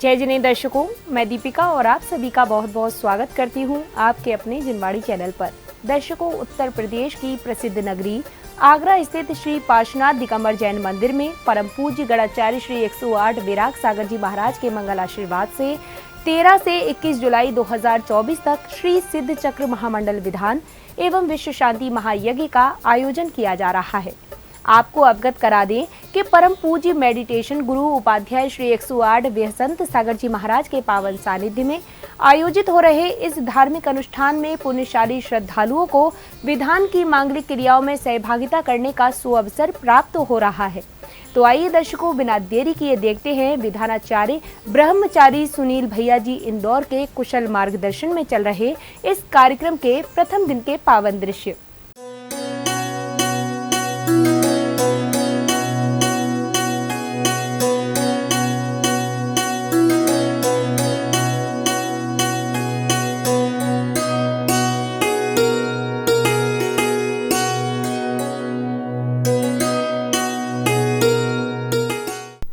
जय जिने दर्शकों, मैं दीपिका और आप सभी का बहुत बहुत स्वागत करती हूं आपके अपने जिनवाड़ी चैनल पर। दर्शकों, उत्तर प्रदेश की प्रसिद्ध नगरी आगरा स्थित श्री पार्श्वनाथ दिगंबर जैन मंदिर में परम पूज्य गणाचार्य श्री 108 विराग सागर जी महाराज के मंगल आशीर्वाद से 13 से 21 जुलाई 2024 तक श्री सिद्ध चक्र महामंडल विधान एवं विश्व शांति महायज्ञ का आयोजन किया जा रहा है। आपको अवगत करा दें कि परम पूज्य मेडिटेशन गुरु उपाध्याय श्री 108 विहसंत सागर जी महाराज के पावन सानिध्य में आयोजित हो रहे इस धार्मिक अनुष्ठान में पुण्यशाली श्रद्धालुओं को विधान की मांगलिक क्रियाओं में सहभागिता करने का सुअवसर प्राप्त हो रहा है। तो आइए दर्शकों, बिना देरी किए देखते हैं विधानाचार्य ब्रह्मचारी सुनील भैया जी इंदौर के कुशल मार्गदर्शन में चल रहे इस कार्यक्रम के प्रथम दिन के पावन दृश्य।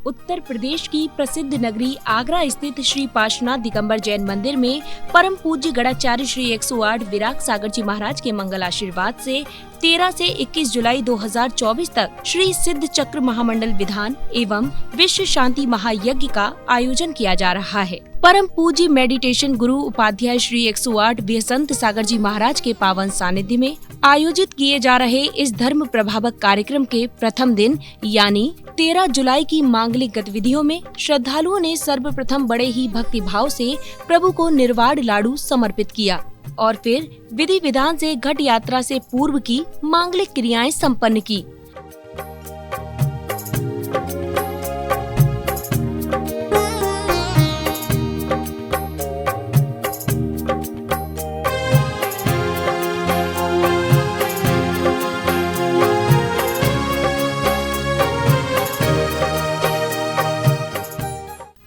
उत्तर प्रदेश की प्रसिद्ध नगरी आगरा स्थित श्री पार्श्वनाथ दिगंबर जैन मंदिर में परम पूज्य गणाचार्य श्री 108 विराग सागर जी महाराज के मंगल आशीर्वाद से 13 से 21 जुलाई 2024 तक श्री सिद्ध चक्र महामंडल विधान एवं विश्व शांति महायज्ञ का आयोजन किया जा रहा है। परम पूज्य मेडिटेशन गुरु उपाध्याय श्री 108 विहसंत सागर जी महाराज के पावन सानिध्य में आयोजित किए जा रहे इस धर्म प्रभावक कार्यक्रम के प्रथम दिन यानी 13 जुलाई की मांगलिक गतिविधियों में श्रद्धालुओं ने सर्वप्रथम बड़े ही भक्ति भाव से प्रभु को निर्वाण लाडू समर्पित किया और फिर विधि विधान से घट यात्रा से पूर्व की मांगलिक क्रियाएं संपन्न की।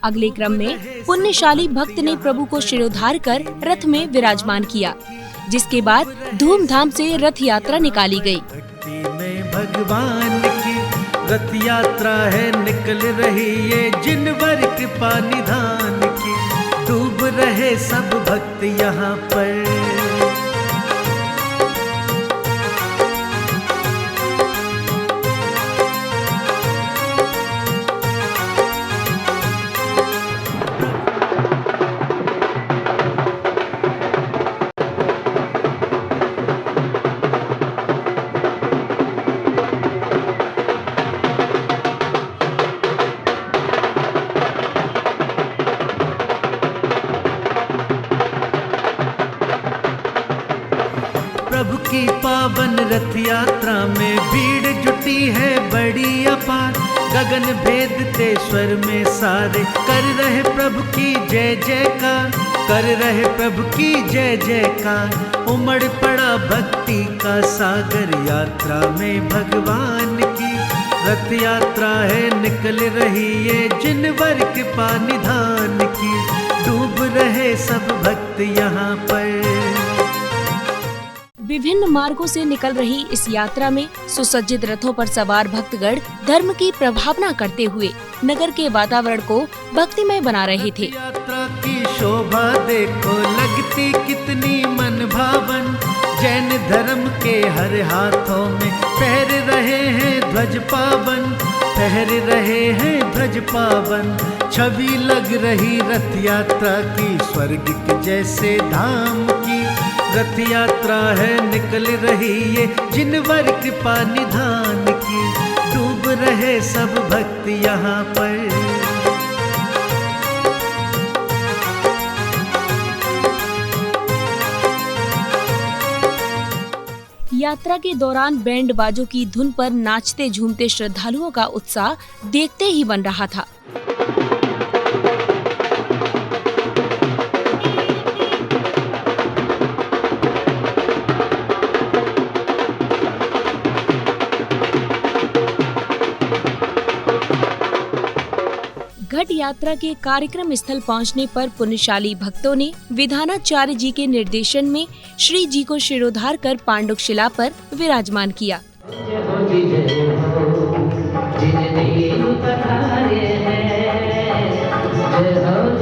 अगले क्रम में पुण्यशाली भक्त ने प्रभु को शिरोधार कर रथ में विराजमान किया, जिसके बाद धूमधाम से रथ यात्रा निकाली गई। में भगवान की रथ यात्रा है निकल रही है, जिनवर कृपा निधान की डूब रहे सब भक्त यहाँ पर। प्रभु की पावन रथ यात्रा में भीड़ जुटी है बड़ी अपार, गगन भेदते स्वर में सारे कर रहे प्रभु की जय जयकार, कर रहे प्रभु की जय जयकार। उमड़ पड़ा भक्ति का सागर यात्रा में भगवान की रथ यात्रा है निकल रही है, जिनवर कृपा निधान की डूब रहे सब भक्त यहाँ पर। विभिन्न मार्गों से निकल रही इस यात्रा में सुसज्जित रथों पर सवार भक्तगण धर्म की प्रभावना करते हुए नगर के वातावरण को भक्तिमय बना रहे थे। यात्रा की शोभा देखो लगती कितनी मन भावन, जैन धर्म के हर हाथों में पहर रहे हैं ध्वज पावन, पहर रहे हैं ध्वज पावन। छवि लग रही रथ यात्रा की स्वर्ग के जैसे धाम की रथ यात्रा है निकल रही है, जिनवर कृपा निधान की डूब रहे सब भक्त यहाँ पर। यात्रा के दौरान बैंड बाजों की धुन पर नाचते झूमते श्रद्धालुओं का उत्साह देखते ही बन रहा था। घट यात्रा के कार्यक्रम स्थल पहुंचने पर पुण्यशाली भक्तों ने विधानाचार्य जी के निर्देशन में श्री जी को शिरोधार कर पांडुक शिला पर विराजमान किया। जय हो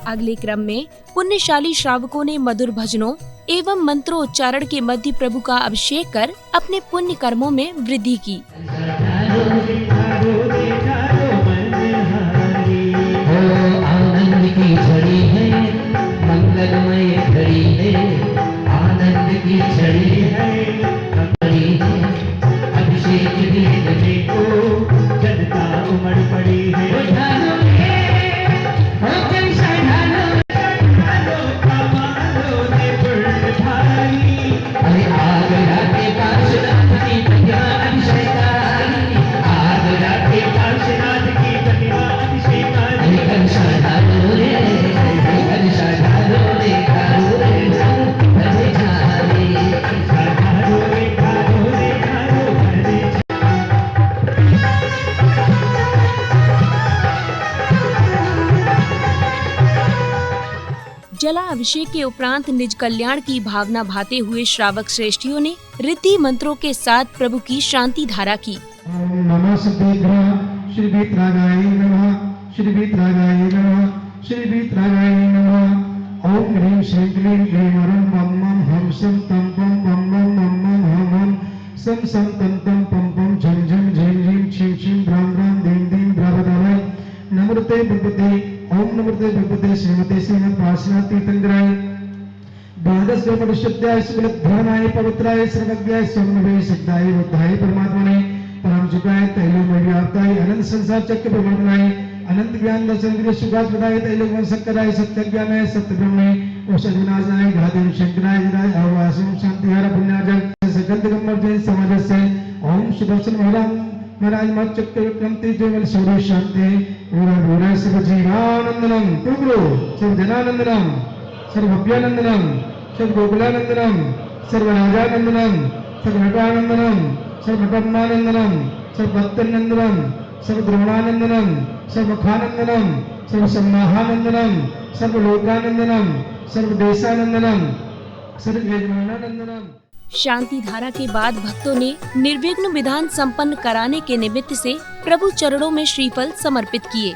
अगले क्रम में पुण्यशाली श्रावकों ने मधुर भजनों एवं मंत्रोच्चारण के मध्य प्रभु का अभिषेक कर अपने पुण्य कर्मों में वृद्धि की। आनंद की झड़ी है, मंगलमय घड़ी है, आनंद की झड़ी है, अभिषेक देखने को जनता उमड़ पड़ी है। अरे आगरा के पार्श्वनाथ की प्रतिमा अभिषेकानी, आगरा के पार्श्वनाथ की प्रतिमा अभिषेकानी, घनश्याम ढालो रे, घनश्याम ढालो रे, ढालो रे, भजे झाले, ढालो रे, ढालो रे, ढालो भजे। जला अभिषेक के उपरांत निज कल्याण की भावना भाते हुए श्रावक श्रेष्ठियों ने रिद्धि मंत्रों के साथ प्रभु की शांति धारा की। ओम नमः सिद्धेभ्यः श्री वीतरागाय नमः, श्री वीतरागाय नमः, श्री वीतरागाय नमः। ओम ह्रीं श्रीं क्लीं क्लीं वरं मम मम हम सम तम पम पम मम मम मम हम हम सम सम तम तम पम पम झम झम झीं झीं छीं छीं भ्रां भ्रां दीं दीं भ्रावधावै नमृते विभूते। ओम नमृते विभूते श्रीमते श्रीमद् पार्श्वनाथ तीर्थंकराय द्वादश परिशुद्धाय सुबलध्यानाय पवित्राय सर्वज्ञाय स्वम्नवे सिद्धाय बुद्धाय परमात्मने परम सुखाय तैलोमय व्याप्ताय अनंत संसार चक्र प्रवर्तनाय अनंत ज्ञान दर्शन इंद्रिय सुखास्पदाय तैलोमय सत्यकाय सत्य ज्ञानाय सत्य ब्रह्मे औषध विनाशाय घातेन शंकराय जनाय आवासं शांतिहार पुण्यार्जन सकल दिगंबर समाजस्य। ओम सुदर्शन महाराज मत चक्र विक्रमते जयवल सूर्य शांति पूरा पूरा सर्व जीवानंदनम कुरु सर्व जनानंदनम सर्व भव्यानंदनम सर्व गोकुलानंदनम सर्व राजानंदनम सर्व नटानंदनम सर्व नटमानंदनम सर्व भक्तनंदनम सर्व द्रोणानंदनम सर्व खानंदनम सर्व सम्माहानंदनम सर्व लोकानंदनम सर्व देशानंदनम सर्व यजमानानंदनम। शांति धारा के बाद भक्तों ने निर्विघ्न विधान संपन्न कराने के निमित्त से प्रभु चरणों में श्रीफल समर्पित किए।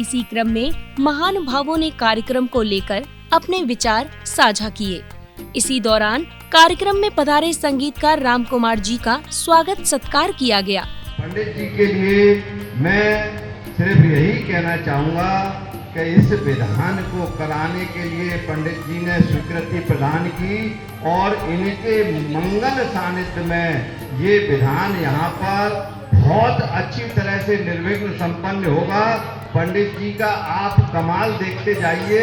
इसी क्रम में महानुभावों ने कार्यक्रम को लेकर अपने विचार साझा किए। इसी दौरान कार्यक्रम में पधारे संगीतकार राम कुमार जी का स्वागत सत्कार किया गया। पंडित जी के लिए मैं सिर्फ यही कहना चाहूँगा कि इस विधान को कराने के लिए पंडित जी ने स्वीकृति प्रदान की और इनके मंगल सानिध्य में ये विधान यहाँ पर बहुत अच्छी तरह से निर्विघ्न संपन्न होगा। पंडित जी का आप कमाल देखते जाइए,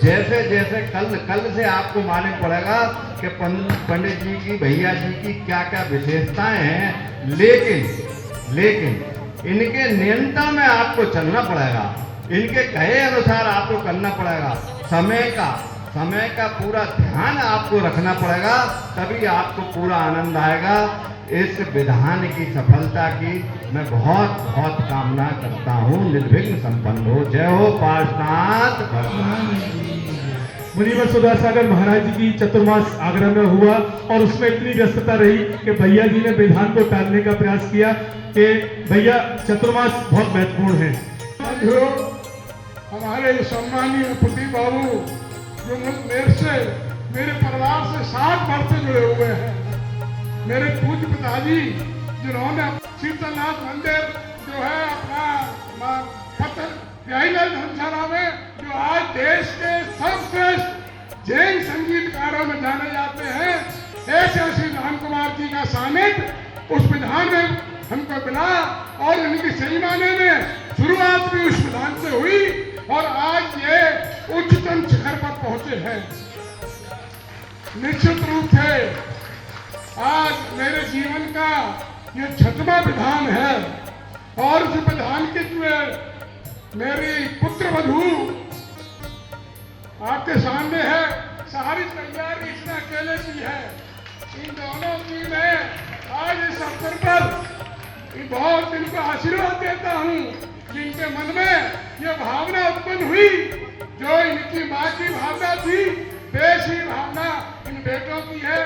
जैसे जैसे कल से आपको मालूम पड़ेगा कि पंडित जी की भैया जी की क्या क्या विशेषताएं हैं, लेकिन इनके नियंत्रण में आपको चलना पड़ेगा, इनके कहे अनुसार आपको करना पड़ेगा, समय का पूरा ध्यान आपको रखना पड़ेगा, तभी आपको पूरा आनंद आएगा। इस विधान की सफलता की मैं बहुत बहुत कामना करता हूँ, निर्विघ्न संपन्न हो। जय हो पार्श्वनाथ। मुनिवर सुधासागर महाराज जी की चतुर्मास आगरा में हुआ और उसमें इतनी व्यस्तता रही कि भैया जी ने विधान को टालने का प्रयास किया कि भैया चतुर्मास बहुत महत्वपूर्ण है। हमारे सम्मानीय पति बाबू जो मेरे परिवार से 60 वर्ष से जुड़े हुए हैं, मेरे पूज्य पिताजी जिन्होंने शीतलनाथ मंदिर जो है अपना प्याईलाल धर्मशाला में, जो आज देश के सर्वश्रेष्ठ जैन संगीतकारों में जाने जाते हैं, ऐसे श्री राम कुमार जी का सानिध्य उस विधान में हमको मिला और इनकी सही माने में शुरुआत भी उस विधान से हुई और आज ये उच्चतम शिखर पर पहुंचे हैं। निश्चित रूप से आज मेरे जीवन का ये 6वां विधान है और इस विधान के लिए मेरी पुत्र वधू आपके सामने है। सारी तैयारी इसने अकेले की है। इन दोनों की मैं आज इस अवसर पर बहुत इनको आशीर्वाद देता हूँ। जिनके मन में ये भावना उत्पन्न हुई, जो इनकी माँ की भावना थी, वैसी भावना इन बेटों की है।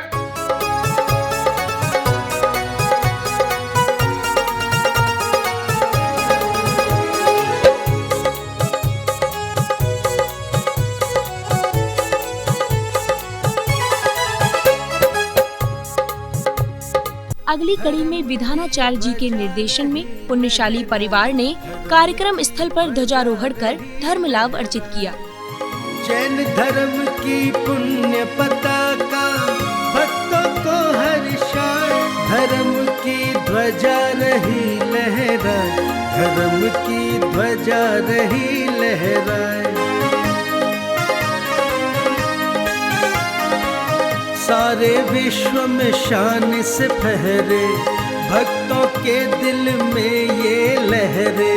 अगली कड़ी में विधानाचार्य जी के निर्देशन में पुण्यशाली परिवार ने कार्यक्रम स्थल पर ध्वजारोहण कर धर्म लाभ अर्जित किया। जैन धर्म की पुण्य पताका भक्तों को हर्षाए, धर्म की ध्वजा रही लहराए, धर्म की ध्वजा रही लहराए। सारे विश्व में शान से फहरे, भक्तों के दिल में ये लहरे।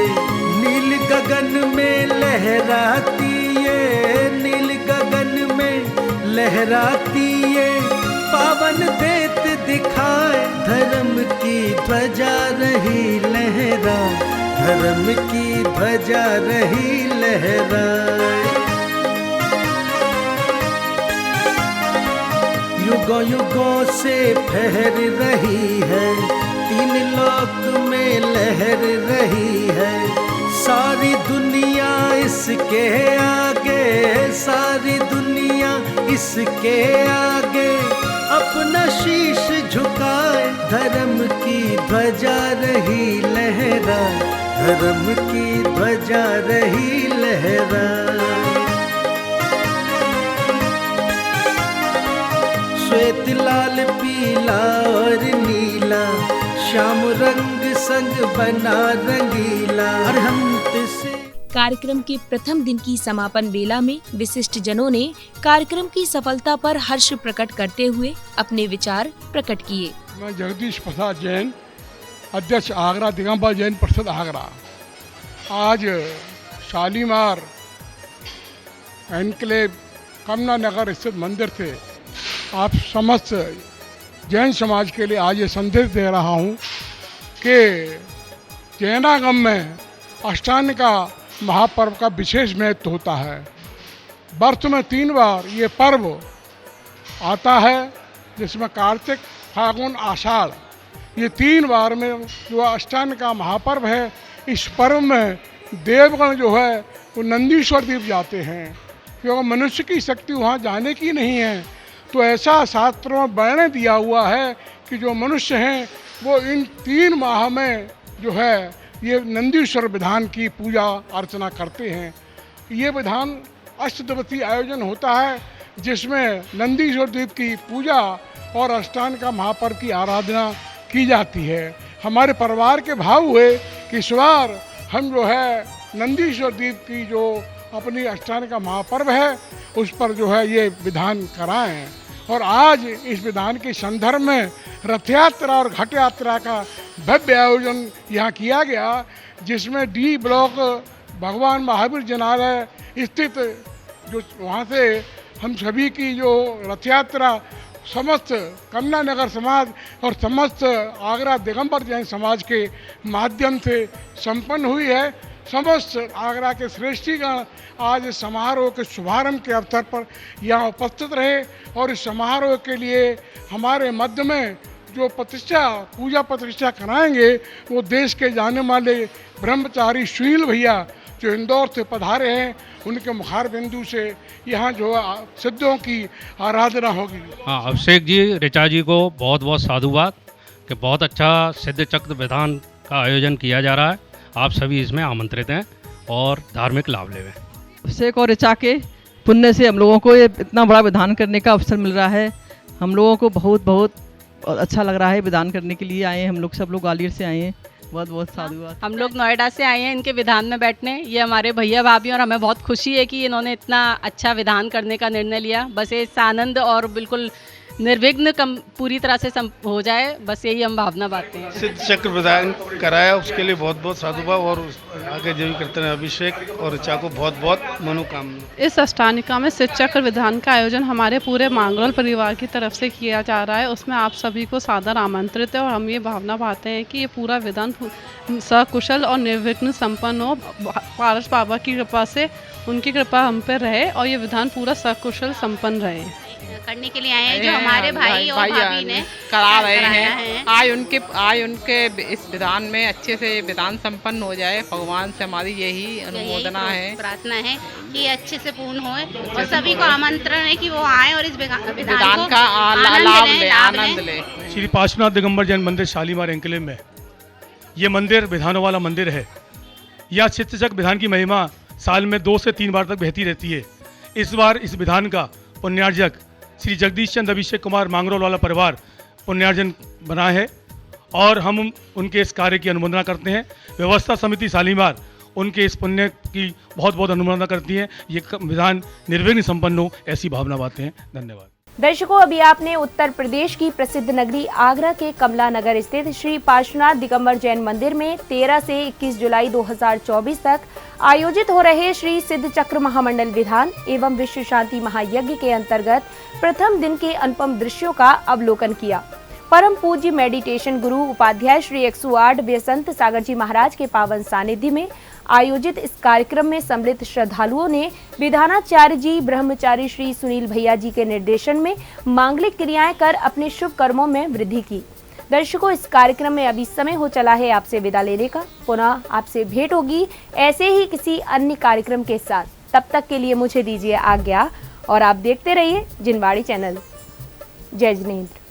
नील गगन में लहराती ये, नील गगन में लहराती ये, पावन देत दिखाए, धर्म की ध्वजा रही लहराए, धर्म की ध्वजा रही लहराए। युगों युगों से फहर रही है, तीन लोक में लहर रही है। सारी दुनिया इसके आगे, सारी दुनिया इसके आगे अपना शीश झुकाए, धर्म की ध्वजा रही लहराए, धर्म की ध्वजा रही लहराए। श्वेत लाल पीला और नीला, श्याम रंग संग बना रंगीला। अरहंत से कार्यक्रम के प्रथम दिन की समापन बेला में विशिष्ट जनों ने कार्यक्रम की सफलता पर हर्ष प्रकट करते हुए अपने विचार प्रकट किए। मैं जगदीश प्रसाद जैन, अध्यक्ष आगरा दिगंबर जैन परिषद आगरा। आज शालीमार एनक्लेव कमला नगर स्थित मंदिर से आप समस्त जैन समाज के लिए आज ये संदेश दे रहा हूँ कि जैनागम में अष्टांग का महापर्व का विशेष महत्व होता है। वर्ष में 3 बार ये पर्व आता है, जिसमें कार्तिक, फागुन, आषाढ़, ये 3 बार में जो अष्टांग का महापर्व है। इस पर्व में देवगण जो है वो नंदीश्वर द्वीप जाते हैं, क्योंकि मनुष्य की शक्ति वहाँ जाने की नहीं है। तो ऐसा शास्त्रों में वर्णन दिया हुआ है कि जो मनुष्य हैं वो इन 3 माह में जो है ये नंदीश्वर विधान की पूजा अर्चना करते हैं। ये विधान 8 दिवसीय आयोजन होता है, जिसमें नंदीश्वर द्वीप की पूजा और अष्टांग का महापर्व की आराधना की जाती है। हमारे परिवार के भाव हुए कि इस बार हम जो है नंदीश्वर द्वीप की जो अपनी अष्टांग का महापर्व है उस पर जो है ये विधान कराएं। और आज इस विधान के संदर्भ में रथ यात्रा और घट यात्रा का भव्य आयोजन यहाँ किया गया, जिसमें डी ब्लॉक भगवान महावीर जनालय स्थित जो वहाँ से हम सभी की जो रथ यात्रा समस्त कमला नगर समाज और समस्त आगरा दिगंबर जैन समाज के माध्यम से संपन्न हुई है। समस्त आगरा के श्रेष्ठीगण आज इस समारोह के शुभारंभ के अवसर पर यहाँ उपस्थित रहे और इस समारोह के लिए हमारे मध्य में जो पूजा प्रतिष्ठा कराएंगे वो देश के जाने वाले ब्रह्मचारी सुनील भैया जो इंदौर से पधारे हैं, उनके मुखार बिंदु से यहाँ जो सिद्धों की आराधना होगी। हाँ, अभिषेक जी, ऋचा जी को बहुत बहुत साधुवाद कि बहुत अच्छा सिद्ध चक्र विधान का आयोजन किया जा रहा है। आप सभी इसमें आमंत्रित हैं और धार्मिक लाभ लेवें। अभिषेक और ऋचा के पुण्य से हम लोगों को ये इतना बड़ा विधान करने का अवसर मिल रहा है। हम लोगों को बहुत बहुत अच्छा लग रहा है। विधान करने के लिए आए हैं हम लोग, सब लोग ग्वालियर से आए हैं। बहुत बहुत साधुवाद। हम लोग नोएडा से आए हैं इनके विधान में बैठने। ये हमारे भैया भाभी और हमें बहुत खुशी है कि इन्होंने इतना अच्छा विधान करने का निर्णय लिया। बस इस आनंद और बिल्कुल निर्विघ्न पूरी तरह से हो जाए, बस यही हम भावना बांटते हैं। सिद्ध चक्र विधान कराया उसके लिए बहुत बहुत साधुभाव और आगे जो भी करते हैं अभिषेक और ऋचा को बहुत बहुत मनोकामना। इस अष्टानिका में सिद्ध चक्र विधान का आयोजन हमारे पूरे मांगरोल परिवार की तरफ से किया जा रहा है। उसमें आप सभी को सादर आमंत्रित है और हम ये भावना पाते हैं कि ये पूरा विधान सकुशल और निर्विघ्न संपन्न हो। पारस बाबा की कृपा से, उनकी कृपा हम पे रहे और ये विधान पूरा सकुशल संपन्न रहे। करने के लिए आए हैं जो हमारे भाई और भाभी ने करा रहे हैं। आज उनके इस विधान में अच्छे से विधान संपन्न हो जाए, भगवान से हमारी यही अनुमोदना है, प्रार्थना है कि अच्छे से पूर्ण होए और सभी को आमंत्रण है कि वो आए और इस विधान का आनंद ले। श्री पार्श्वनाथ दिगंबर जैन मंदिर शालीमार एंकलेव में ये मंदिर विधानों वाला मंदिर है। यह सिद्ध चक्र विधान की महिमा साल में 2 से 3 बार तक बहती रहती है। इस बार इस विधान का पुण्यार्जक श्री जगदीश चंद्र अभिषेक कुमार मांगरोल वाला परिवार पुण्यार्जन बना है और हम उनके इस कार्य की अनुमोदना करते हैं। व्यवस्था समिति शालीमार उनके इस पुण्य की बहुत बहुत अनुमोदना करती है। ये विधान निर्विघ्न संपन्न हो, ऐसी भावना बातें हैं। धन्यवाद। दर्शकों, अभी आपने उत्तर प्रदेश की प्रसिद्ध नगरी आगरा के कमला नगर स्थित श्री पार्श्वनाथ दिगंबर जैन मंदिर में 13 से 21 जुलाई 2024 तक आयोजित हो रहे श्री सिद्ध चक्र महामंडल विधान एवं विश्व शांति महायज्ञ के अंतर्गत प्रथम दिन के अनुपम दृश्यों का अवलोकन किया। परम पूज्य मेडिटेशन गुरु उपाध्याय श्री 108 बेसंत सागर जी महाराज के पावन सानिध्य में आयोजित इस कार्यक्रम में सम्मिलित श्रद्धालुओं ने विधानाचार्य जी ब्रह्मचारी श्री सुनील भैया जी के निर्देशन में मांगलिक क्रियाएं कर अपने शुभ कर्मों में वृद्धि की। दर्शकों, इस कार्यक्रम में अभी समय हो चला है आपसे विदा लेने का। पुनः आपसे भेंट होगी ऐसे ही किसी अन्य कार्यक्रम के साथ। तब तक के लिए मुझे दीजिए आज्ञा और आप देखते रहिए जिनवाड़ी चैनल। जय जिनेंद्र।